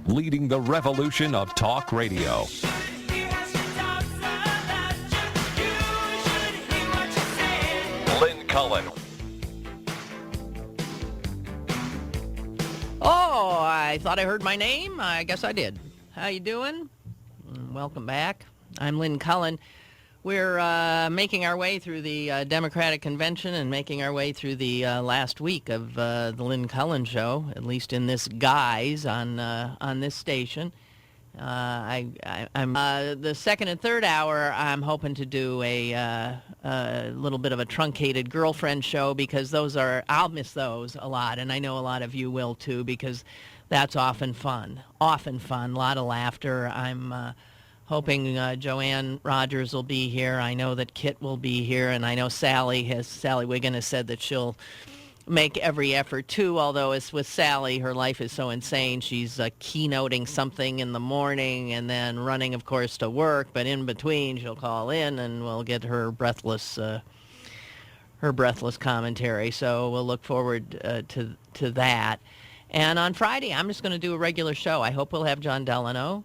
leading the revolution of talk radio. Lynn Cullen. Oh, I thought I heard my name. I guess I did. How you doing? Welcome back. I'm Lynn Cullen. We're making our way through the Democratic Convention and making our way through the last week of the Lynn Cullen Show, at least in this guise on this station. I'm the second and third hour. I'm hoping to do a little bit of a truncated girlfriend show because I'll miss those a lot, and I know a lot of you will too because that's often fun. A lot of laughter. I'm hoping Joanne Rogers will be here. I know that Kit will be here, and I know Sally Wiggin has said that she'll make every effort too, although it's with Sally, her life is so insane. She's keynoting something in the morning and then running, of course, to work, but in between she'll call in and we'll get her breathless commentary. So we'll look forward to that. And on Friday, I'm just going to do a regular show. I hope we'll have John Delano,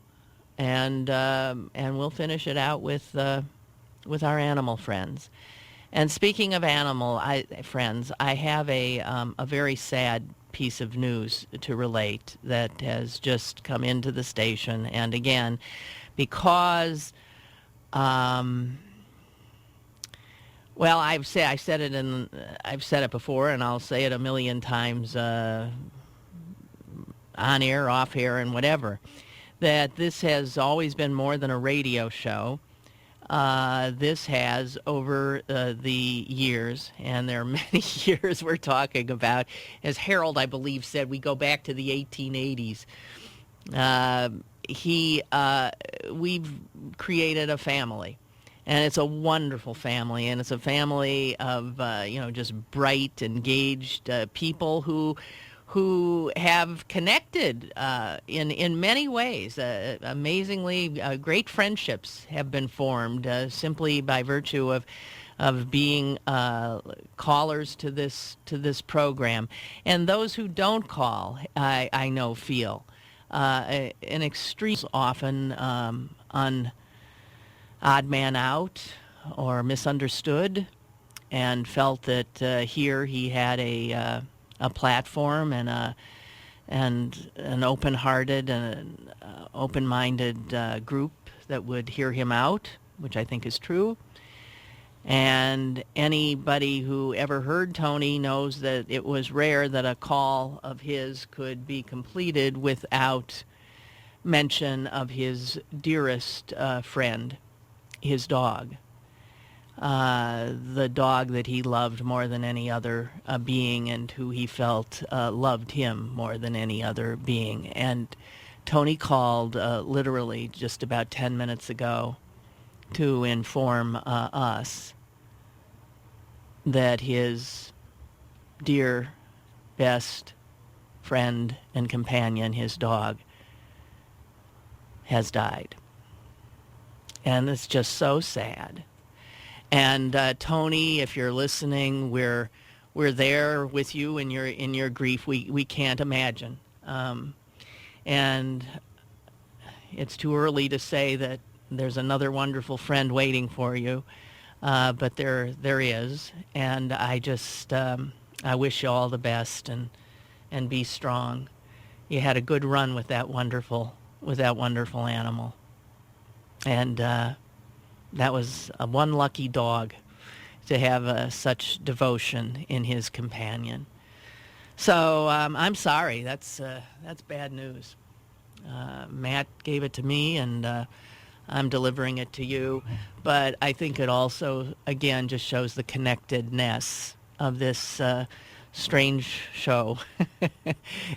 and we'll finish it out with our animal friends. And speaking of animal friends, I have a very sad piece of news to relate that has just come into the station. And again, because, well, I've said it before, and I'll say it a million times on air, off air, and whatever, that this has always been more than a radio show. This has, over the years, and there are many years we're talking about, as Harold, I believe, said, we go back to the 1880s. We've created a family, and it's a wonderful family, and it's a family of, just bright, engaged people who have connected in many ways. Amazingly, great friendships have been formed simply by virtue of being callers to this program. And those who don't call, I know, feel an extreme, often odd man out or misunderstood, and felt that here he had a platform and an open-hearted and open-minded group that would hear him out, which I think is true. And anybody who ever heard Tony knows that it was rare that a call of his could be completed without mention of his dearest friend, his dog. The dog that he loved more than any other being, and who he felt loved him more than any other being. And Tony called literally just about 10 minutes ago to inform us that his dear, best friend and companion, his dog, has died. And it's just so sad. And Tony, if you're listening, we're there with you in your grief. We can't imagine, and it's too early to say that there's another wonderful friend waiting for you, but there is. And I just I wish you all the best and be strong. You had a good run with that wonderful animal, and. That was one lucky dog to have such devotion in his companion. So I'm sorry. That's bad news. Matt gave it to me, and I'm delivering it to you. But I think it also, again, just shows the connectedness of this strange show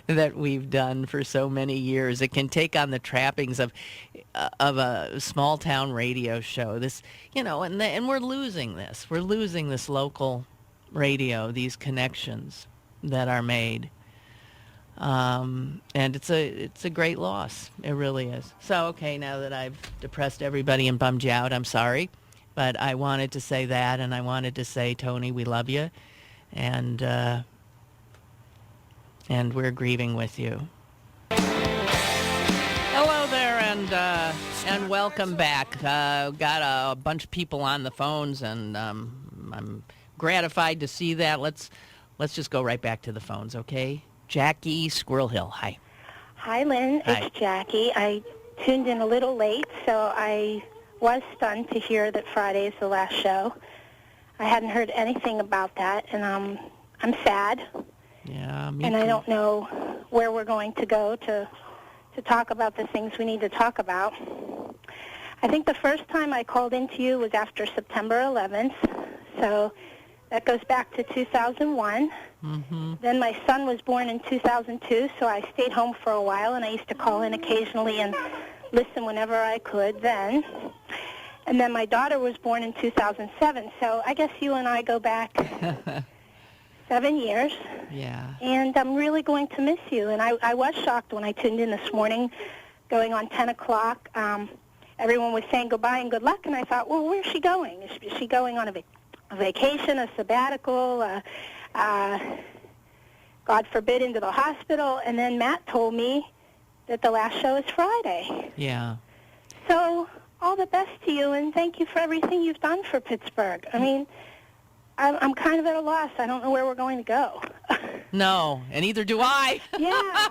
that we've done for so many years. It can take on the trappings of a small town radio show. This, and we're losing this. We're losing this local radio, these connections that are made. And it's a great loss. It really is. So, okay, now that I've depressed everybody and bummed you out, I'm sorry. But I wanted to say that, and I wanted to say, Tony, we love you. And we're grieving with you. and welcome back. Got a bunch of people on the phones, and I'm gratified to see that. Let's just go right back to the phones, okay? Jackie, Squirrel Hill. Hi. Hi, Lynn. Hi. It's Jackie. I tuned in a little late, so I was stunned to hear that Friday is the last show. I hadn't heard anything about that, and I'm sad. Yeah, me and too. I don't know where we're going to go to talk about the things we need to talk about. I think the first time I called into you was after September 11th, so that goes back to 2001. Mm-hmm. Then my son was born in 2002, so I stayed home for a while, and I used to call in occasionally and listen whenever I could then. And then my daughter was born in 2007, so I guess you and I go back 7 years. Yeah. And I'm really going to miss you. And I was shocked when I tuned in this morning, going on 10 o'clock. Everyone was saying goodbye and good luck, and I thought, well, where's she going? Is she going on a vacation, a sabbatical, God forbid, into the hospital? And then Matt told me that the last show is Friday. Yeah. So all the best to you, and thank you for everything you've done for Pittsburgh. I mean, I'm kind of at a loss. I don't know where we're going to go. No, and neither do I. Yeah.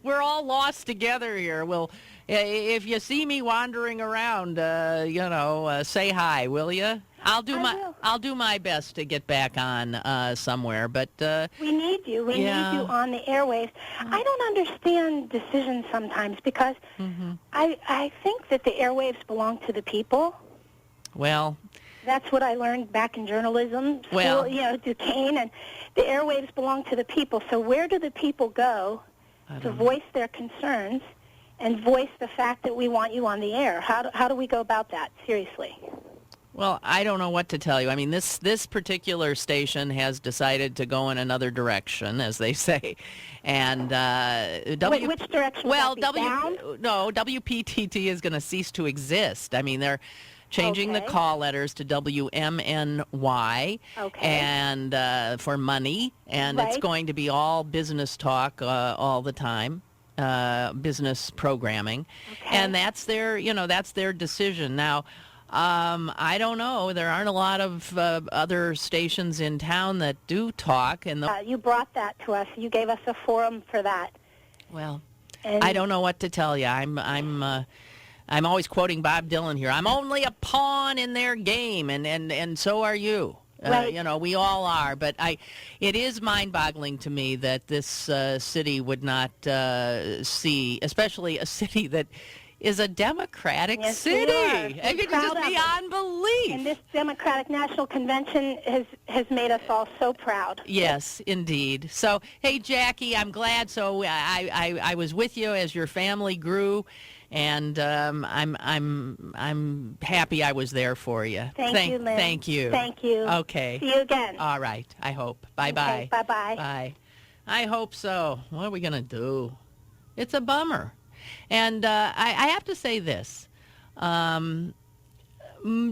we're all lost together here. Well, if you see me wandering around, say hi, will you? I'll do my best to get back on somewhere, but we need you. We need you on the airwaves. I don't understand decisions sometimes because I think that the airwaves belong to the people. Well, that's what I learned back in journalism school, well, Duquesne, and the airwaves belong to the people. So where do the people go to voice their concerns and voice the fact that we want you on the air? How do we go about that, seriously? Well, I don't know what to tell you. I mean, this particular station has decided to go in another direction, as they say, and Wait, which direction? Well, down? WPTT is going to cease to exist. I mean, they're changing the call letters to WMNY and for money, and it's going to be all business talk all the time, business programming, and that's their decision. Now, I don't know. There aren't a lot of other stations in town that do talk, and you brought that to us. You gave us a forum for that. Well, I don't know what to tell you. I'm always quoting Bob Dylan here. I'm only a pawn in their game, and so are you. Right. We all are. But it is mind-boggling to me that this city would not see, especially a city that is a Democratic city. It could just beyond belief. And this Democratic National Convention has made us all so proud. Yes, indeed. So, hey, Jackie, I'm glad. So I was with you as your family grew, and I'm happy I was there for you. Thank you, Lynn. Thank you. Thank you. Okay. See you again. All right. I hope. Bye-bye. Okay, bye-bye. Bye. I hope so. What are we going to do? It's a bummer. And I have to say this.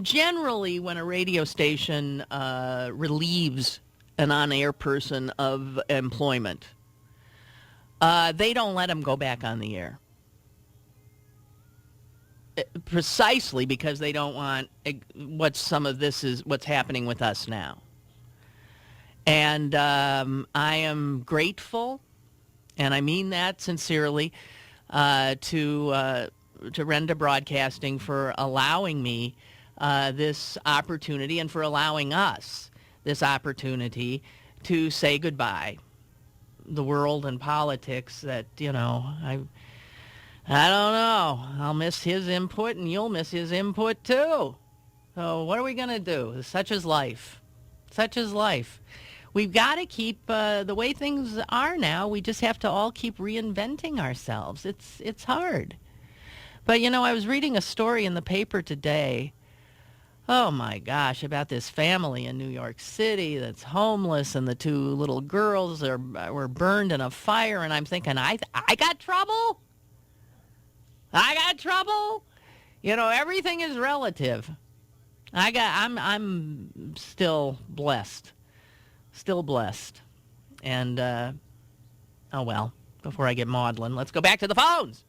Generally, when a radio station relieves an on-air person of employment, they don't let them go back on the air. Precisely because they don't want what's happening with us now. And I am grateful, and I mean that sincerely, to Renda Broadcasting for allowing me this opportunity and for allowing us this opportunity to say goodbye. The world and politics that, I don't know. I'll miss his input, and you'll miss his input, too. So what are we going to do? Such is life. Such is life. We've got to keep, the way things are now, we just have to all keep reinventing ourselves. It's hard. But, I was reading a story in the paper today, oh my gosh, about this family in New York City that's homeless, and the two little girls were burned in a fire, and I'm thinking, I got trouble? I got trouble? Everything is relative. I'm still blessed. Still blessed. And, oh well, before I get maudlin, let's go back to the phones.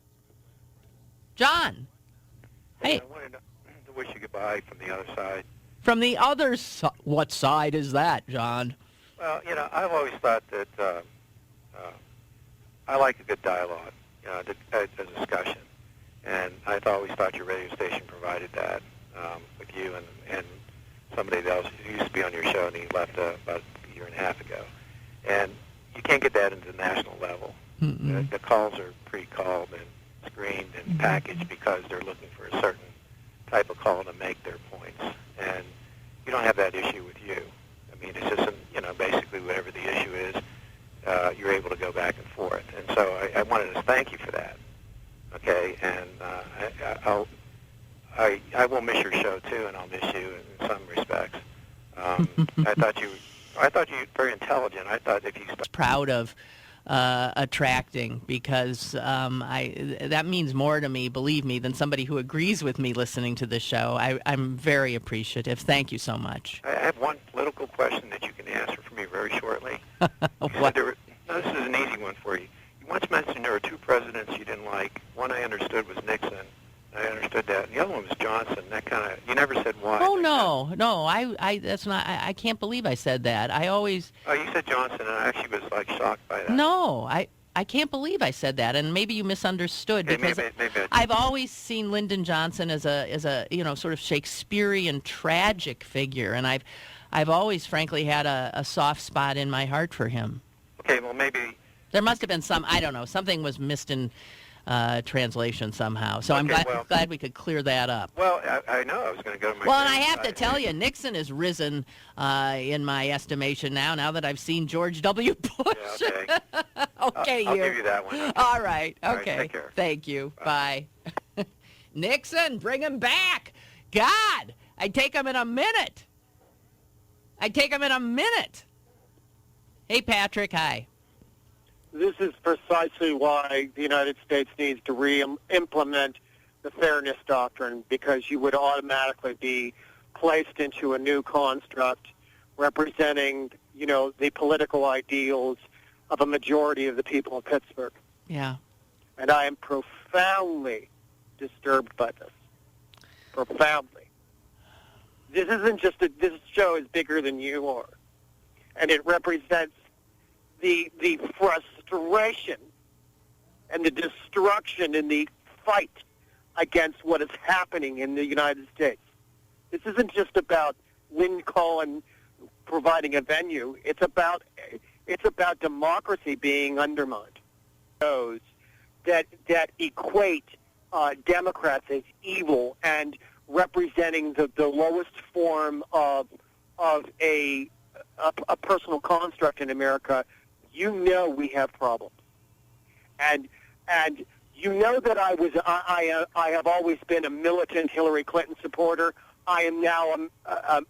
John. Hey. I wanted to wish you goodbye from the other side. From the other side? What side is that, John? Well, I've always thought that I like a good dialogue, a discussion. And I've always thought your radio station provided that with you and somebody else who used to be on your show, and he left about a year and a half ago. And you can't get that into the national level. The calls are pre-called and screened and packaged because they're looking for a certain type of call to make their points. And you don't have that issue with you. I mean, it's just, basically whatever the issue is, you're able to go back and forth. And so I wanted to thank you for that. Okay, and I will miss your show too, and I'll miss you in some respects. I thought you were very intelligent. I thought if you proud of attracting, because that means more to me, believe me, than somebody who agrees with me listening to the show. I'm very appreciative. Thank you so much. I have one political question that you can answer for me very shortly. What? This is an easy one for you. You once mentioned there were two presidents you didn't like. One I understood was Nixon. I understood that. And the other one was Johnson. That kind of, you never said why. Oh, no, that's not, I can't believe I said that. I always. Oh, you said Johnson, and I actually was shocked by that. No, I can't believe I said that, and maybe you misunderstood, because maybe I've always seen Lyndon Johnson as a sort of Shakespearean tragic figure, and I've always frankly had a soft spot in my heart for him. Okay, well maybe there must have been something was missed in translation somehow. So okay, I'm glad we could clear that up. Well, I know I was going to go to my. Well, and I have to tell you, Nixon has risen in my estimation now that I've seen George W. Bush. Yeah, okay. Okay, I'll give you that one. All right. Okay. All right, take care. Thank you. Bye. Nixon, bring him back. God, I'd take him in a minute. Hey, Patrick. Hi. This is precisely why the United States needs to re-implement the fairness doctrine, because you would automatically be placed into a new construct representing, the political ideals of a majority of the people of Pittsburgh. Yeah. And I am profoundly disturbed by this. Profoundly. This isn't just this show is bigger than you are. And it represents the frustration and the destruction in the fight against what is happening in the United States. This isn't just about Lynn, Cullen providing a venue. It's about democracy being undermined. Those that equate Democrats as evil and representing the lowest form of a personal construct in America, we have problems. And that I have always been a militant Hillary Clinton supporter. I am now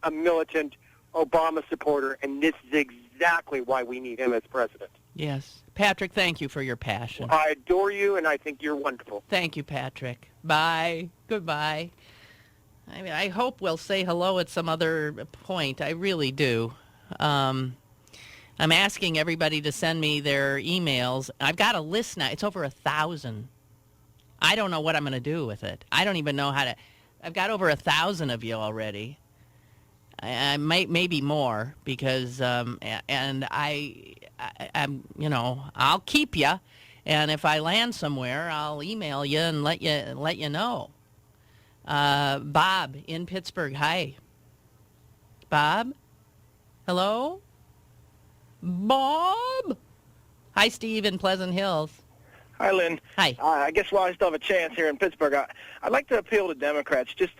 a militant Obama supporter, and this is exactly why we need him as president. Yes. Patrick, thank you for your passion. I adore you, and I think you're wonderful. Thank you, Patrick. Bye. Goodbye. I hope we'll say hello at some other point. I really do. I'm asking everybody to send me their emails. I've got a list now. It's over 1,000. I don't know what I'm going to do with it. I don't even know how to. I've got over 1,000 of you already. I might, maybe more, because I'm I'll keep you, and if I land somewhere, I'll email you and let you know. Bob in Pittsburgh. Hi. Bob? Hello? Bob? Hi, Steve in Pleasant Hills. Hi, Lynn. Hi. I guess while I still have a chance here in Pittsburgh, I'd like to appeal to Democrats, just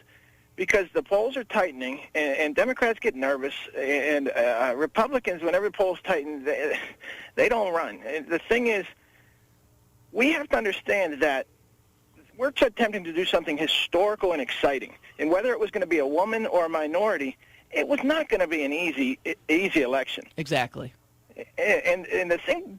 because the polls are tightening, and Democrats get nervous, and Republicans, whenever polls tighten, they don't run. And the thing is, we have to understand that we're attempting to do something historical and exciting. And whether it was going to be a woman or a minority, it was not going to be an easy election. Exactly. And the thing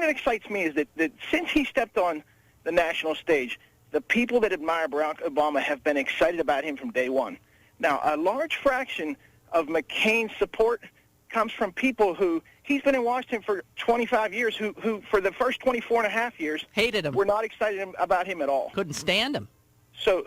that excites me is that since he stepped on the national stage, the people that admire Barack Obama have been excited about him from day one. Now, a large fraction of McCain's support comes from people who he's been in Washington for 25 years, who for the first 24 and a half years hated him. We're not excited about him at all. Couldn't stand him. So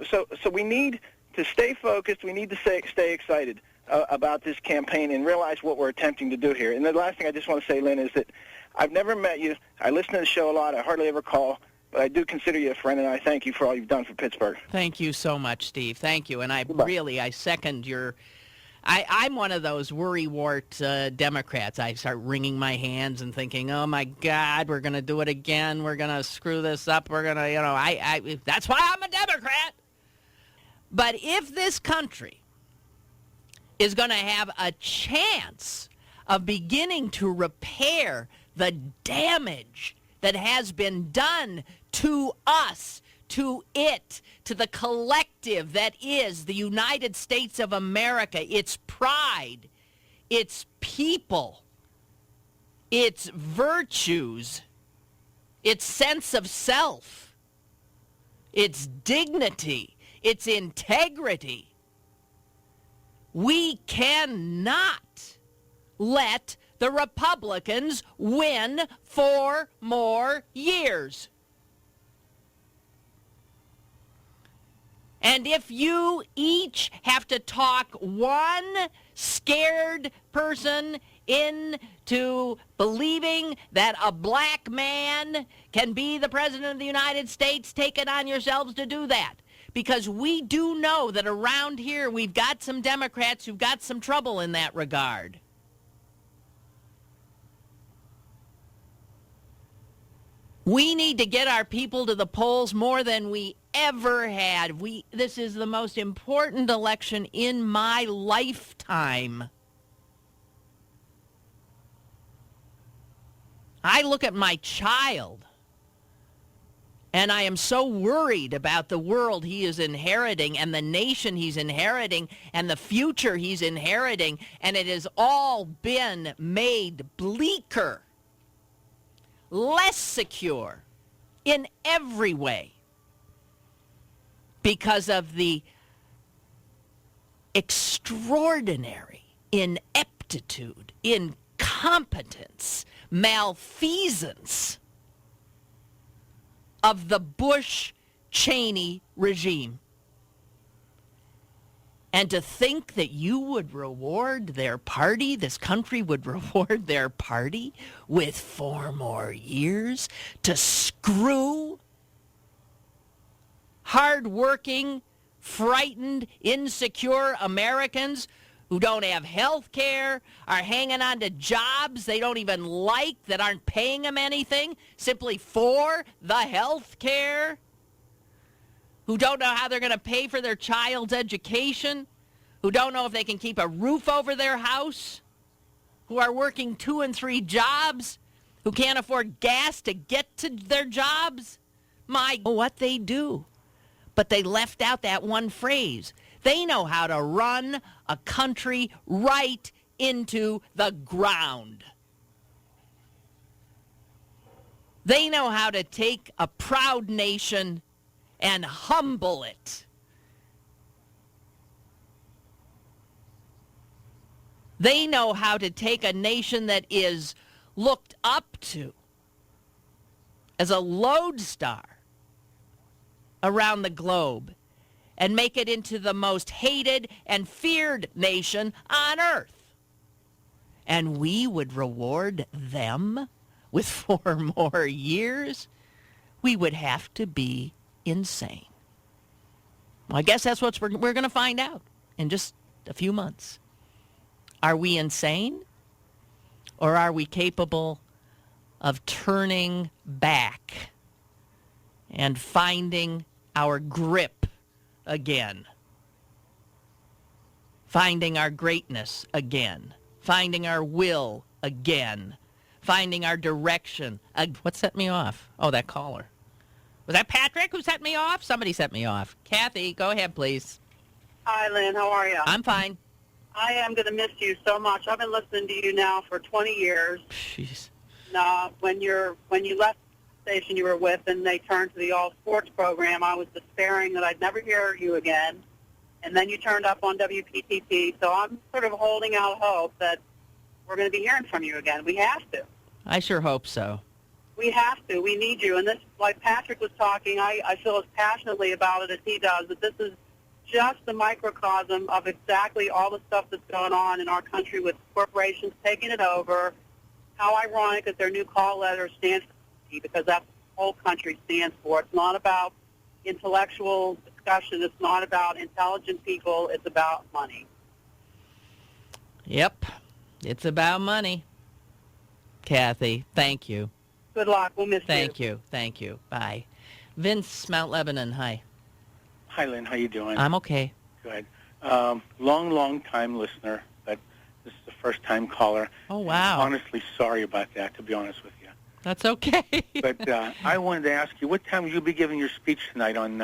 we need to stay focused. We need to stay excited about this campaign and realize what we're attempting to do here. And the last thing I just want to say, Lynn, is that I've never met you. I listen to the show a lot. I hardly ever call. But I do consider you a friend, and I thank you for all you've done for Pittsburgh. Thank you so much, Steve. Thank you. And I second your... I'm one of those worrywart Democrats. I start wringing my hands and thinking, oh, my God, we're going to do it again. We're going to screw this up. We're going to, that's why I'm a Democrat. But if this country is going to have a chance of beginning to repair the damage that has been done to us, to it, to the collective that is the United States of America, its pride, its people, its virtues, its sense of self, its dignity, its integrity. We cannot let the Republicans win 4 more years. And if you each have to talk one scared person into believing that a black man can be the President of the United States, take it on yourselves to do that. Because we do know that around here we've got some Democrats who've got some trouble in that regard. We need to get our people to the polls more than we ever had. This is the most important election in my lifetime. I look at my child, and I am so worried about the world he is inheriting and the nation he's inheriting and the future he's inheriting, and it has all been made bleaker, less secure in every way because of the extraordinary ineptitude, incompetence, malfeasance of the Bush-Cheney regime. And to think that you would reward their party, this country would reward their party with 4 more years to screw hard-working, frightened, insecure Americans who don't have health care, are hanging on to jobs they don't even like, that aren't paying them anything, simply for the health care, who don't know how they're going to pay for their child's education, who don't know if they can keep a roof over their house, who are working 2 and 3 jobs, who can't afford gas to get to their jobs. What they do. But they left out that one phrase. They know how to run a country right into the ground. They know how to take a proud nation and humble it. They know how to take a nation that is looked up to as a lodestar around the globe and make it into the most hated and feared nation on earth. And we would reward them with 4 more years? We would have to be insane. Well, I guess that's what we're going to find out in just a few months. Are we insane? Or are we capable of turning back and finding our grip again? Finding our greatness again. Finding our will again. Finding our direction. What set me off? Oh, that caller. Was that Patrick who set me off? Somebody set me off. Kathy, go ahead, please. Hi, Lynn. How are you? I'm fine. I am going to miss you so much. I've been listening to you now for 20 years. Jeez. When you left the station you were with and they turned to the all-sports program, I was despairing that I'd never hear you again. And then you turned up on WPTT, so I'm sort of holding out hope that we're going to be hearing from you again. We have to. I sure hope so. We have to. We need you. And this, like Patrick was talking, I feel as passionately about it as he does, that this is just the microcosm of exactly all the stuff that's going on in our country with corporations taking it over. How ironic that their new call letter stands for P, because that's what the whole country stands for. It's not about intellectual discussion. It's not about intelligent people. It's about money. Yep. It's about money. Kathy, thank you. Good luck. We'll miss you. Thank you. Thank you. Bye. Vince, Mount Lebanon, hi. Hi, Lynn. How you doing? I'm okay. Good. Long time listener, but this is the first time caller. Oh, wow. I'm honestly sorry about that, to be honest with you. That's okay. But I wanted to ask you, what time will you be giving your speech tonight on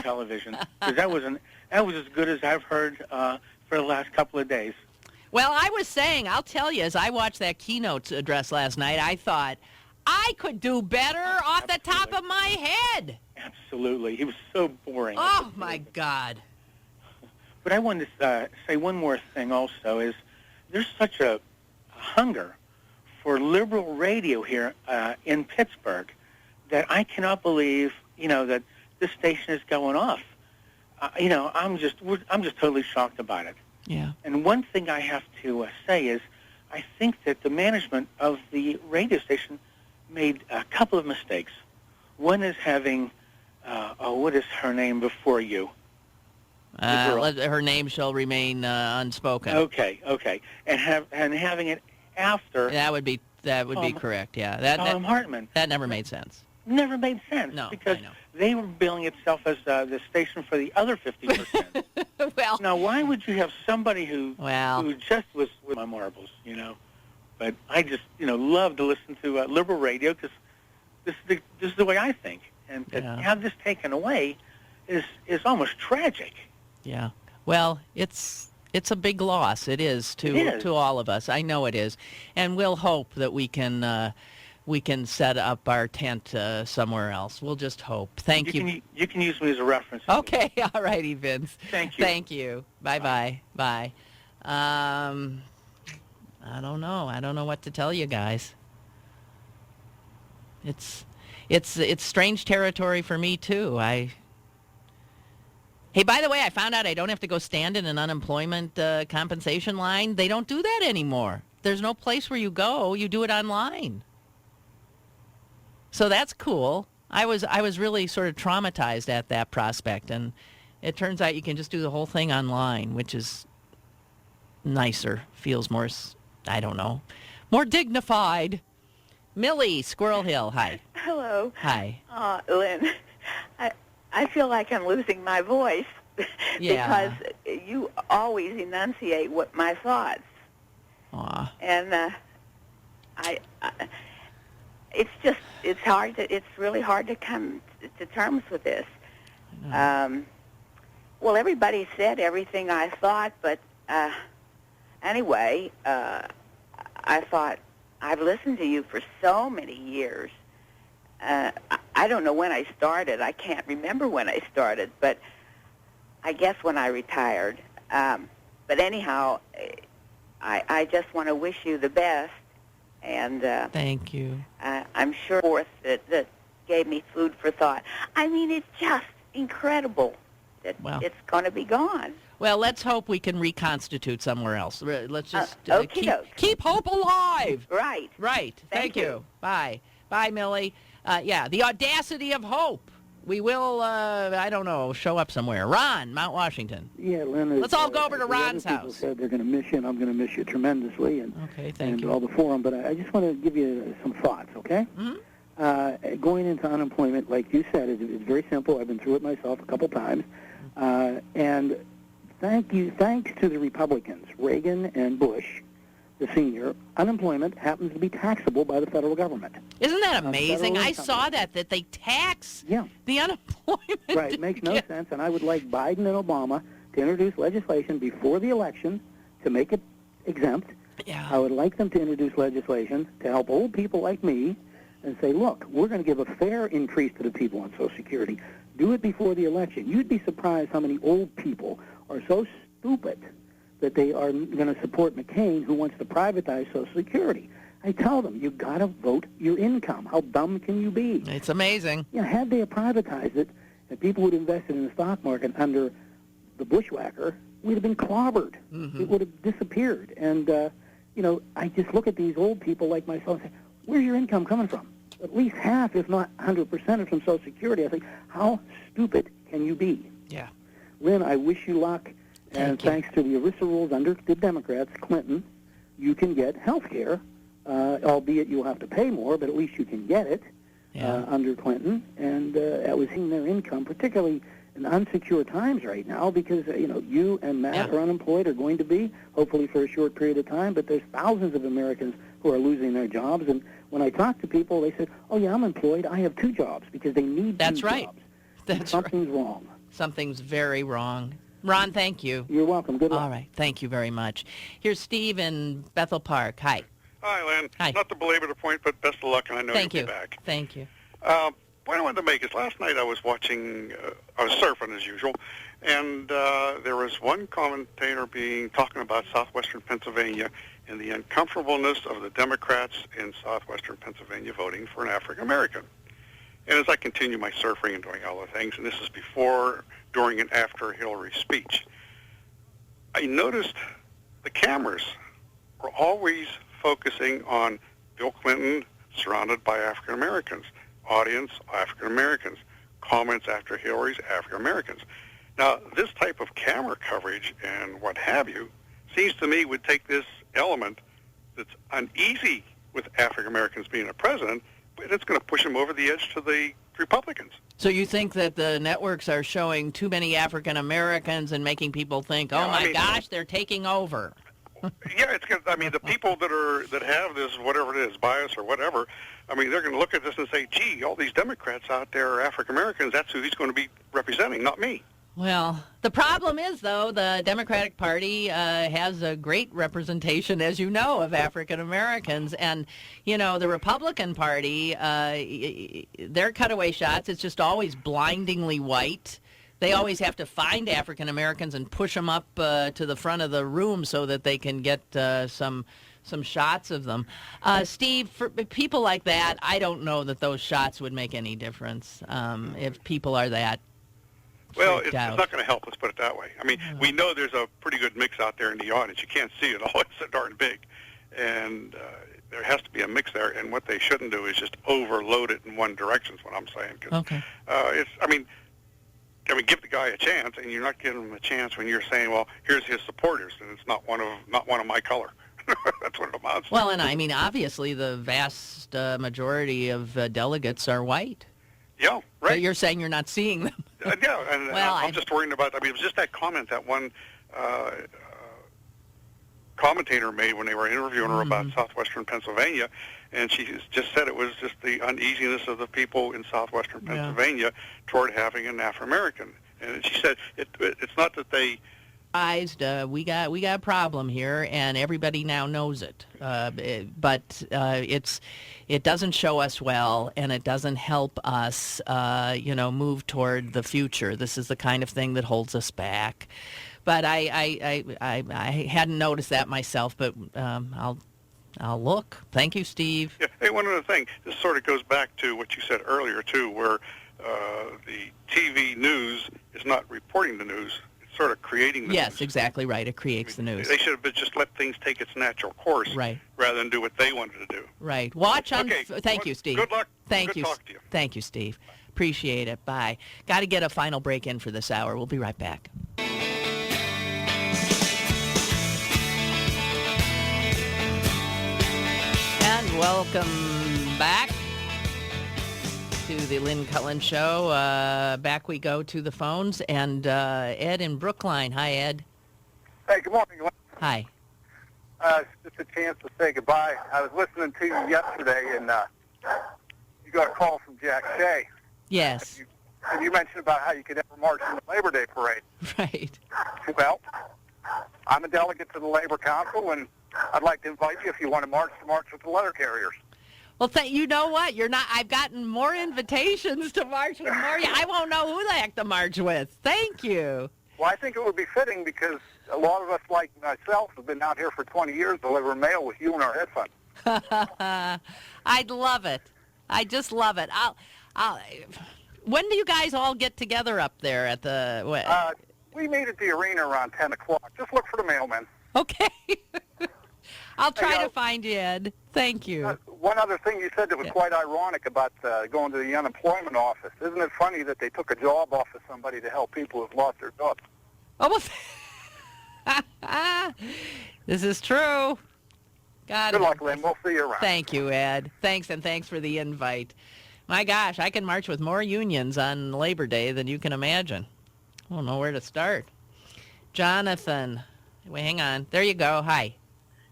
television? Because that was as good as I've heard for the last couple of days. Well, I was saying, I'll tell you, as I watched that keynote address last night, I thought, I could do better off the top of my head. Absolutely. He was so boring. Oh, my God. But I wanted to say one more thing also, is there's such a hunger for liberal radio here in Pittsburgh that I cannot believe, that this station is going off. I'm just totally shocked about it. Yeah. And one thing I have to say is I think that the management of the radio station made a couple of mistakes. One is having, what is her name before you? Her name shall remain unspoken. Okay. And having it after. That would be correct. Yeah. Tom Hartman. That never made sense. Never made sense. No, because I know. they were billing itself as the station for the other 50%. Well. Now, why would you have somebody who just was with my marbles, But I just, love to listen to liberal radio because this is the way I think. And to have this taken away is almost tragic. Yeah. Well, it's a big loss. It is to all of us. I know it is, and we'll hope that we can set up our tent somewhere else. We'll just hope. Thank you. You can use me as a reference. Okay. All righty, Vince. Thank you. Thank you. Bye. I don't know. I don't know what to tell you guys. It's strange territory for me too. Hey, by the way, I found out I don't have to go stand in an unemployment compensation line. They don't do that anymore. There's no place where you go. You do it online. So that's cool. I was really sort of traumatized at that prospect, and it turns out you can just do the whole thing online, which is nicer, feels more, I don't know, more dignified. Millie, Squirrel Hill, hi. Hello. Hi. Lynn, I feel like I'm losing my voice because you always enunciate my thoughts. Aw. And it's really hard to come to terms with this. Well, everybody said everything I thought, but anyway, I thought, I've listened to you for so many years. I don't know when I started. I can't remember when I started, but I guess when I retired. But anyhow, I just want to wish you the best. And thank you. I'm sure that gave me food for thought. I mean, it's just incredible that it's going to be gone. Well, let's hope we can reconstitute somewhere else. Let's just keep hope alive. Right. Thank you. Bye, Millie. The audacity of hope. We will, I don't know, show up somewhere. Ron, Mount Washington. Yeah, Lynn. Let's all go over to Ron's house. People said they're going to miss you, and I'm going to miss you tremendously. Okay, thank you. And all the forum, but I just want to give you some thoughts, okay? Mm-hmm. Going into unemployment, like you said, it's very simple. I've been through it myself a couple times. And thanks to the Republicans, Reagan and Bush, the senior, unemployment happens to be taxable by the federal government. Isn't that amazing? I saw that they tax the unemployment. Right, it makes no sense, and I would like Biden and Obama to introduce legislation before the election to make it exempt. Yeah. I would like them to introduce legislation to help old people like me and say, look, we're going to give a fair increase to the people on Social Security. Do it before the election. You'd be surprised how many old people are so stupid that they are going to support McCain, who wants to privatize Social Security. I tell them, you've got to vote your income. How dumb can you be? It's amazing. You know, had they privatized it, and people would have invested in the stock market under the bushwhacker, we'd have been clobbered. Mm-hmm. It would have disappeared. And, you know, I just look at these old people like myself and say, where's your income coming from? At least half, if not 100% is from Social Security. I think, how stupid can you be? Yeah. Lynn, I wish you luck. And thanks to the ERISA rules under the Democrats, Clinton, you can get health care, albeit you'll have to pay more, but at least you can get it under Clinton. And that was in their income, particularly in unsecure times right now, because, you know, you and Matt are unemployed, are going to be, hopefully for a short period of time, but there's thousands of Americans who are losing their jobs. And when I talk to people, they say, oh, yeah, I'm employed. I have 2 jobs, because they need 2 jobs. That's Something's wrong. Something's very wrong. Ron, thank you. You're welcome. Good luck. All right. Thank you very much. Here's Steve in Bethel Park. Hi. Hi, Lynn. Hi. Not to belabor the point, but best of luck, and I know Thank you'll you. be back. Thank you. Point I wanted to make is last night I was watching, I was surfing as usual, and there was one commentator talking about southwestern Pennsylvania and the uncomfortableness of the Democrats in southwestern Pennsylvania voting for an African American. And as I continue my surfing and doing all the things, and this is before, during, and after Hillary's speech, I noticed the cameras were always focusing on Bill Clinton surrounded by African Americans, audience African Americans, comments after Hillary's African Americans. Now, this type of camera coverage and what have you seems to me would take this element that's uneasy with African Americans being a president, but it's going to push them over the edge to the Republicans. So you think that the networks are showing too many African Americans and making people think, oh, my gosh, they're taking over? Yeah, it's good. I mean, the people that have this, whatever it is, bias or whatever, I mean, they're going to look at this and say, gee, all these Democrats out there are African Americans. That's who he's going to be representing, not me. Well, the problem is, though, the Democratic Party has a great representation, as you know, of African Americans. And, you know, the Republican Party, their cutaway shots, it's just always blindingly white. They always have to find African Americans and push them up to the front of the room so that they can get some shots of them. Steve, for people like that, I don't know that those shots would make any difference if people are that. Well, it's not going to help, let's put it that way. I mean, we know there's a pretty good mix out there in the audience. You can't see it all. It's so darn big. And there has to be a mix there. And what they shouldn't do is just overload it in one direction is what I'm saying. Okay. I mean, give the guy a chance, and you're not giving him a chance when you're saying, well, here's his supporters, and it's not one of my color. That's what it amounts to. Well, and I mean, obviously, the vast majority of delegates are white. Yeah, right. So you're saying you're not seeing them. Yeah, and well, I'm just worrying about, I mean, it was just that comment that one commentator made when they were interviewing her about southwestern Pennsylvania, and she just said it was just the uneasiness of the people in southwestern Pennsylvania toward having an African-American. And she said it's not that they... We got a problem here, and everybody now knows it. But it doesn't show us well, and it doesn't help us, move toward the future. This is the kind of thing that holds us back. But I hadn't noticed that myself. But I'll look. Thank you, Steve. Yeah. Hey, one other thing. This sort of goes back to what you said earlier too, where the TV news is not reporting the news. Sort of creating the news. Yes, exactly right. It creates the news. They should have just let things take its natural course, right, rather than do what they wanted to do. Right. Watch on. Okay. Thank you, Steve. Good luck. Thank you. you. Talk to you. Thank you, Steve. Appreciate it. Bye. Got to get a final break in for this hour. We'll be right back. And welcome back to the Lynn Cullen Show. Back we go to the phones. And Ed in Brookline. Hi, Ed. Hey, good morning, Lynn. Hi. Just a chance to say goodbye. I was listening to you yesterday, and you got a call from Jack Shea. Yes. And you mentioned about how you could never march in the Labor Day parade. Right. Well, I'm a delegate to the Labor Council, and I'd like to invite you, if you want to march with the letter carriers. Well, you know what? You're not. I've gotten more invitations to march with more. I won't know who the heck to march with. Thank you. Well, I think it would be fitting because a lot of us, like myself, have been out here for 20 years delivering mail with you in our headphones. I'd love it. I just love it. When do you guys all get together up there at the... We meet at the arena around 10 o'clock. Just look for the mailman. Okay. I'll try to find you, Ed. Thank you. One other thing you said that was quite ironic about going to the unemployment office. Isn't it funny that they took a job off of somebody to help people who've lost their jobs? Oh, well, this is true. God, good luck, Lynn. We'll see you around. Thank you, Ed. Thanks, and thanks for the invite. My gosh, I can march with more unions on Labor Day than you can imagine. I don't know where to start. Jonathan, wait, hang on. There you go. Hi.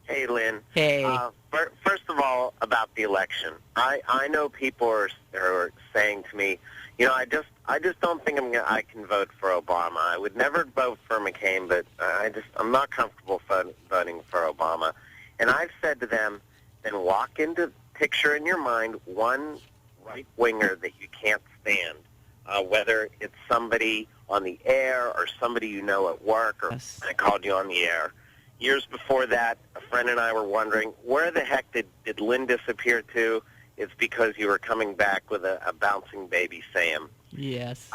Hey, Lynn. Hey. First of all, about the election, I know people are saying to me, you know, I just don't think I can vote for Obama. I would never vote for McCain, but I'm not comfortable voting for Obama. And I've said to them, then picture in your mind one right-winger that you can't stand, whether it's somebody on the air or somebody you know at work, or I called you on the air. Years before that, a friend and I were wondering, where the heck did Lynn disappear to? It's because you were coming back with a bouncing baby Sam. Yes.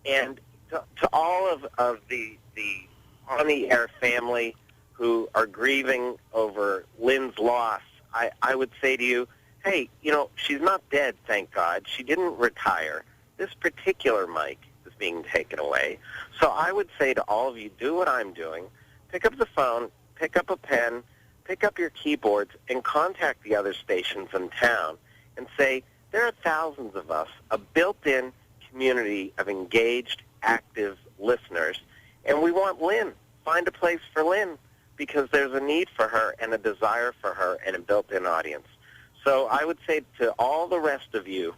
And to all of the on-the-air family who are grieving over Lynn's loss, I would say to you, hey, you know, she's not dead, thank God. She didn't retire. This particular mic is being taken away. So I would say to all of you, do what I'm doing. Pick up the phone, pick up a pen, pick up your keyboards, and contact the other stations in town and say, there are thousands of us, a built-in community of engaged, active listeners, and we want Lynn. Find a place for Lynn, because there's a need for her and a desire for her and a built-in audience. So I would say to all the rest of you,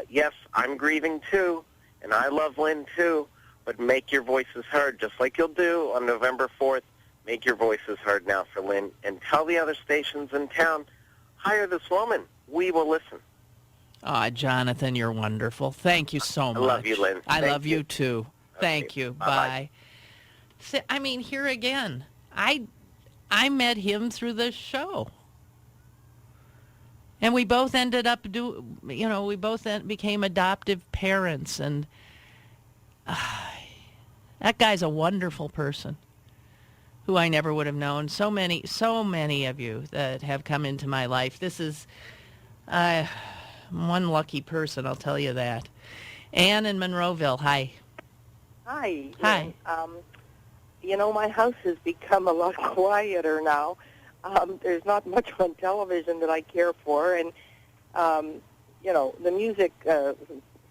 yes, I'm grieving too, and I love Lynn too, but make your voices heard, just like you'll do on November 4th. Make your voices heard now for Lynn, and tell the other stations in town, hire this woman. We will listen. Jonathan, you're wonderful. Thank you so much. I love you, Lynn. I love you too. Okay. Thank you. Bye-bye. Bye. I mean, here again, I met him through this show. And we both ended up became adoptive parents, and that guy's a wonderful person who I never would have known. So many of you that have come into my life. This is one lucky person, I'll tell you that. Ann in Monroeville, hi. Hi. Hi. You know, my house has become a lot quieter now. There's not much on television that I care for, and you know, the music. You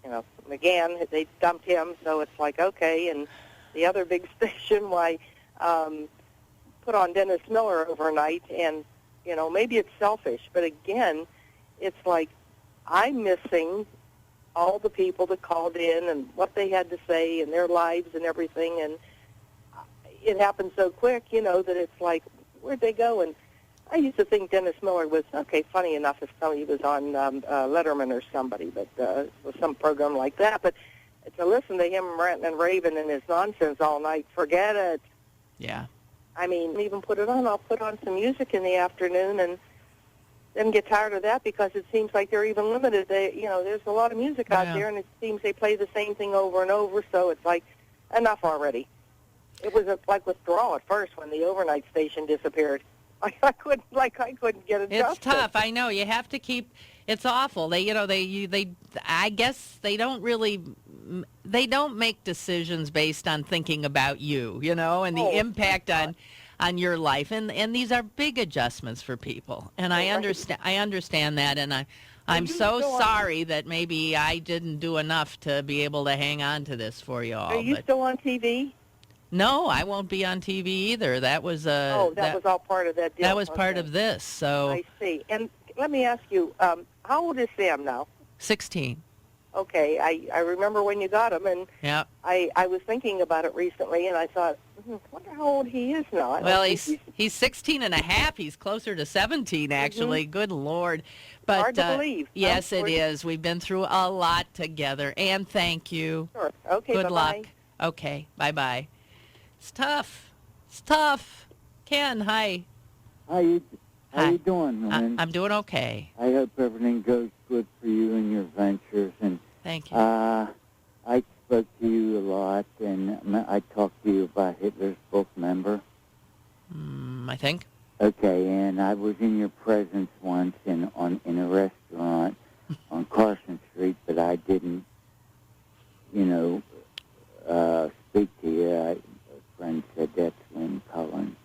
know, McGann, they dumped him, so it's like okay. And the other big station, put on Dennis Miller overnight, and you know, maybe it's selfish, but again, it's like I'm missing all the people that called in and what they had to say and their lives and everything, and it happened so quick, you know, that it's like, where'd they go? And I used to think Dennis Miller was, okay, funny enough if somebody was on Letterman or somebody, but was some program like that. But to listen to him ranting and raving and his nonsense all night, forget it. Yeah. I mean, even put it on. I'll put on some music in the afternoon and then get tired of that because it seems like they're even limited. There's a lot of music out there, and it seems they play the same thing over and over, so it's like, enough already. It was like withdrawal at first when the overnight station disappeared. I couldn't get adjusted. It's tough. I know. You have to keep. It's awful. I guess they don't make decisions based on thinking about you, and the impact on your life. And these are big adjustments for people. And I understand that. And I'm so sorry that maybe I didn't do enough to be able to hang on to this for you all. Are you still on TV? No, I won't be on TV either. That was that was all part of that deal. That was part of this. So I see. And let me ask you, how old is Sam now? 16. Okay, I remember when you got him, and yeah. I was thinking about it recently, and I thought, wonder how old he is now. Well, he's 16 and a half. He's closer to 17, actually. Mm-hmm. Good Lord. But, hard to believe. Yes, it is. We've been through a lot together. And thank you. Sure. Okay, Good bye-bye. luck. Okay, bye-bye. It's tough. It's tough. Ken, hi. How you doing, Hi. Lynn? I'm doing okay. I hope everything goes good for you and your ventures. And thank you. I spoke to you a lot, and I talked to you about Hitler's book, remember? I think. Okay, and I was in your presence once in a restaurant on Carson Street, but I didn't, speak to you. A friend said that's Lynn Cullen.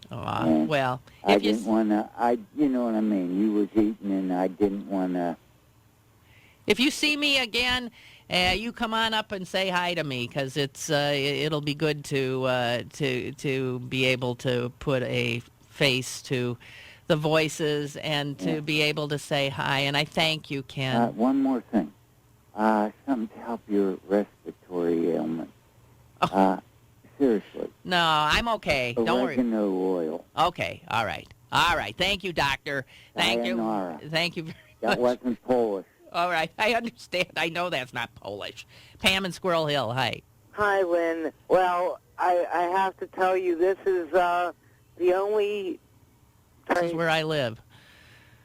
Well, I didn't want to. You know what I mean. You was eating, and I didn't want to. If you see me again, you come on up and say hi to me, because it'll be good to be able to put a face to the voices and to be able to say hi. And I thank you, Ken. One more thing. Something to help your respiratory ailment. Seriously. No, I'm okay. Don't worry. Oregano oil. Okay. All right. All right. Thank you, doctor. Thank you. Thank you very much. That wasn't Polish. All right. I understand. I know that's not Polish. Pam in Squirrel Hill. Hi. Hi, Lynn. Well, I have to tell you, this is the only... This is where I live.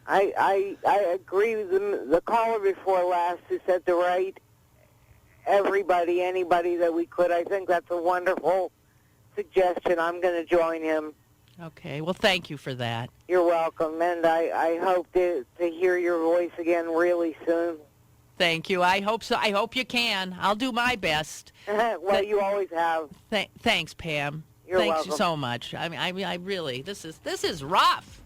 I agree with the caller before last who said to write anybody that we could. I think that's a wonderful suggestion. I'm going to join him. Okay. Well, thank you for that. You're welcome, and I hope to hear your voice again really soon. Thank you. I hope so. I hope you can. I'll do my best. Well, you always have. Thanks, Pam. You're Thanks welcome. so much. I really, this is rough.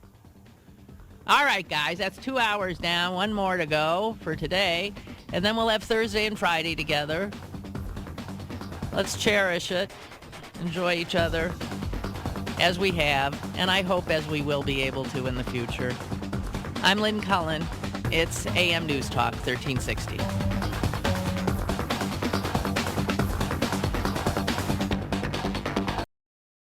All right, guys, that's 2 hours down. One more to go for today. And then we'll have Thursday and Friday together. Let's cherish it. Enjoy each other as we have, and I hope as we will be able to in the future. I'm Lynn Cullen. It's AM News Talk 1360.